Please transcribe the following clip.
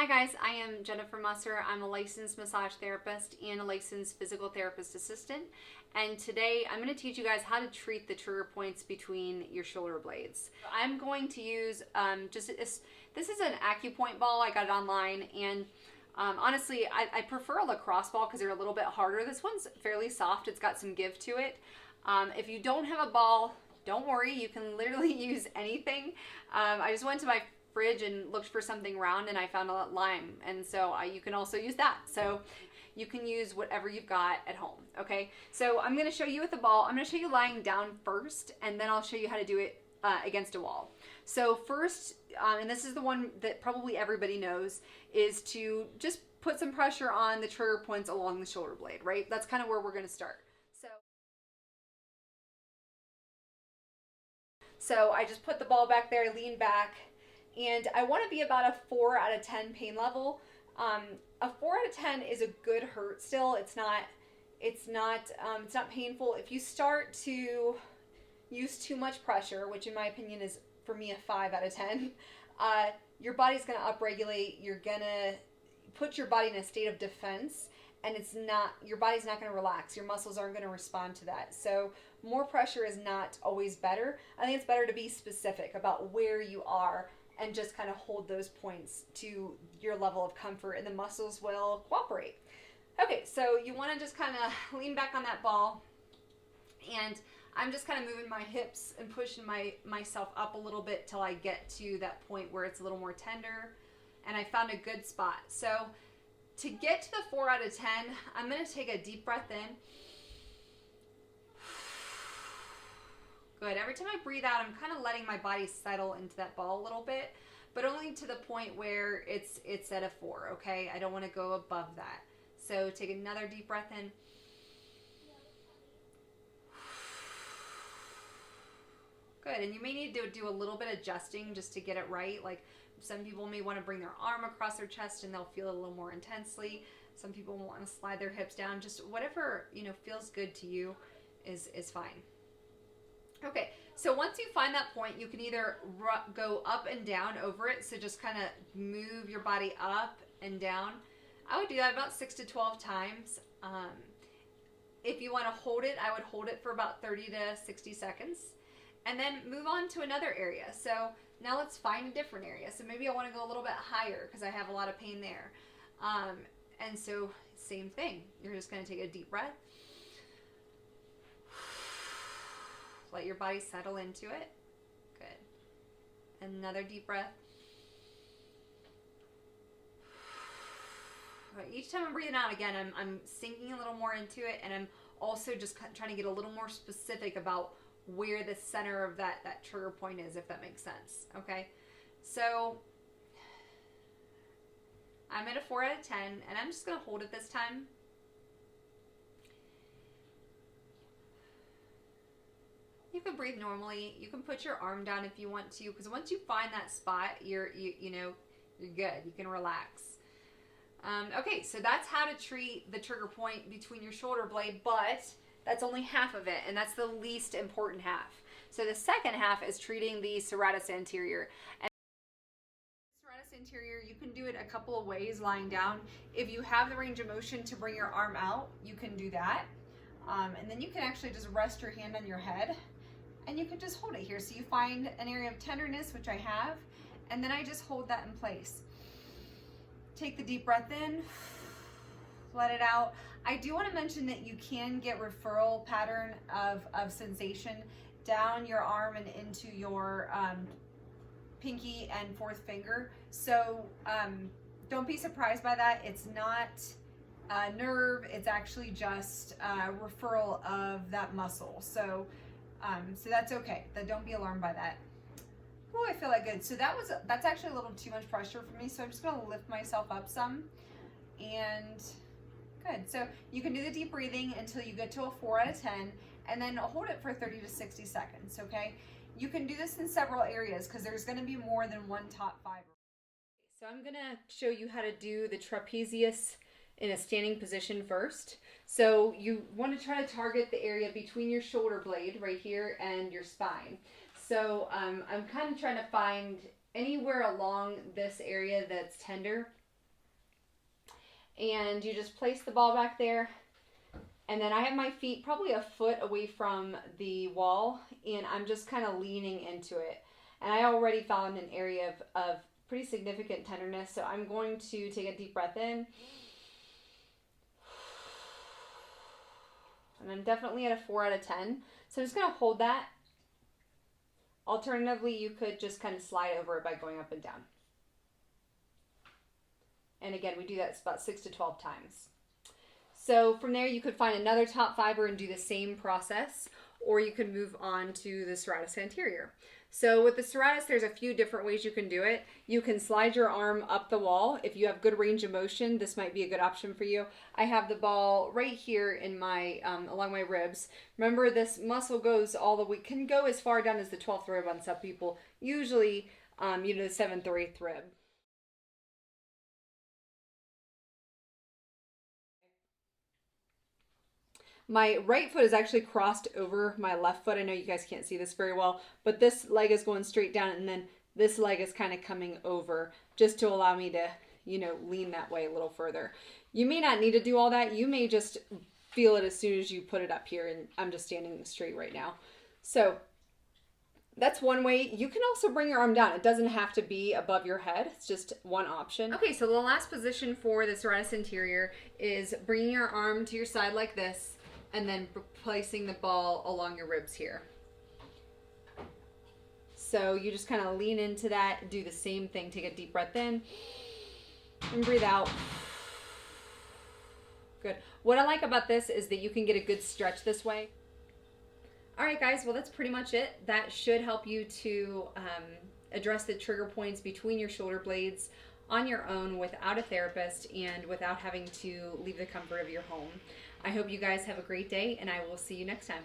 Hi guys, I am Jennifer Musser. I'm a licensed massage therapist and a licensed physical therapist assistant. And today I'm going to teach you guys how to treat the trigger points between your shoulder blades. I'm going to use this is an AcuPoint ball. I got it online, and honestly I prefer a lacrosse ball because they're a little bit harder. This one's fairly soft. It's got some give to it. If you don't have a ball, don't worry. You can literally use anything. I just went to my fridge and looked for something round and I found a lime, and so you can also use that. So you can use whatever you've got at home. Okay, so I'm going to show you with the ball. I'm going to show you lying down first, and then I'll show you how to do it against a wall. So first, and this is the one that probably everybody knows, is to just put some pressure on the trigger points along the shoulder blade, right? That's kind of where we're going to start. So I just put the ball back there, lean back, and I want to be about a 4 out of 10 pain level. A 4 out of 10 is a good hurt still. It's not painful. If you start to use too much pressure, which in my opinion is for me a 5 out of 10, your body's going to upregulate. You're going to put your body in a state of defense, and your body's not going to relax. Your muscles aren't going to respond to that. So more pressure is not always better. I think it's better to be specific about where you are and just kind of hold those points to your level of comfort, and the muscles will cooperate. Okay, so you want to just kind of lean back on that ball, and I'm just kind of moving my hips and pushing myself up a little bit till I get to that point where it's a little more tender, and I found a good spot. So to get to the 4 out of 10, I'm going to take a deep breath in. Good. Every time I breathe out, I'm kind of letting my body settle into that ball a little bit, but only to the point where it's at a 4, okay? I don't want to go above that. So take another deep breath in. Good. And you may need to do a little bit of adjusting just to get it right. Like some people may want to bring their arm across their chest and they'll feel it a little more intensely. Some people want to slide their hips down. Just whatever, feels good to you is fine. Okay, so once you find that point, you can either go up and down over it, so just kind of move your body up and down. I would do that about 6 to 12 times. If you want to hold it, I would hold it for about 30 to 60 seconds, and then move on to another area. So now let's find a different area. So maybe I want to go a little bit higher because I have a lot of pain there. And so same thing. You're just going to take a deep breath. Let your body settle into it. Good. Another deep breath. Each time I'm breathing out again, I'm sinking a little more into it, and I'm also just trying to get a little more specific about where the center of that trigger point is, if that makes sense. Okay, so I'm at a 4 out of 10, and I'm just going to hold it this time. You can breathe normally. You can put your arm down if you want to, because once you find that spot, you're good. You can relax. Okay, so that's how to treat the trigger point between your shoulder blade, but that's only half of it, and that's the least important half. So the second half is treating the serratus anterior. And serratus anterior, you can do it a couple of ways lying down. If you have the range of motion to bring your arm out, you can do that. And then you can actually just rest your hand on your head, and you can just hold it here. So you find an area of tenderness, which I have, and then I just hold that in place. Take the deep breath in, let it out. I do want to mention that you can get referral pattern of sensation down your arm and into your pinky and fourth finger. So don't be surprised by that. It's not a nerve, it's actually just a referral of that muscle. So that's okay. Don't be alarmed by that. Oh, I feel that good. So that's actually a little too much pressure for me. So I'm just going to lift myself up some, and good. So you can do the deep breathing until you get to a 4 out of 10, and then hold it for 30 to 60 seconds. Okay. You can do this in several areas because there's going to be more than one top fiber. So I'm going to show you how to do the trapezius in a standing position first. So you want to try to target the area between your shoulder blade right here and your spine. So I'm kind of trying to find anywhere along this area that's tender And you just place the ball back there. And then I have my feet probably a foot away from the wall, and I'm just kind of leaning into it. And I already found an area of pretty significant tenderness, so I'm going to take a deep breath in. And I'm definitely at a 4 out of 10. So I'm just going to hold that. Alternatively, you could just kind of slide over it by going up and down. And again, we do that about 6 to 12 times. So from there, you could find another top fiber and do the same process, or you could move on to the serratus anterior. So with the serratus, there's a few different ways you can do it. You can slide your arm up the wall. If you have good range of motion, this might be a good option for you. I have the ball right here in my along my ribs. Remember, this muscle goes all the way, can go as far down as the 12th rib on some people, usually the 7th or 8th rib. My right foot is actually crossed over my left foot. I know you guys can't see this very well, but this leg is going straight down, and then this leg is kind of coming over just to allow me to, lean that way a little further. You may not need to do all that. You may just feel it as soon as you put it up here, and I'm just standing straight right now. So that's one way. You can also bring your arm down. It doesn't have to be above your head. It's just one option. Okay, so the last position for the serratus anterior is bringing your arm to your side like this, and then placing the ball along your ribs here. So you just kind of lean into that, do the same thing. Take a deep breath in and breathe out. Good. What I like about this is that you can get a good stretch this way. All right, guys, well, that's pretty much it. That should help you to address the trigger points between your shoulder blades on your own without a therapist and without having to leave the comfort of your home. I hope you guys have a great day, and I will see you next time.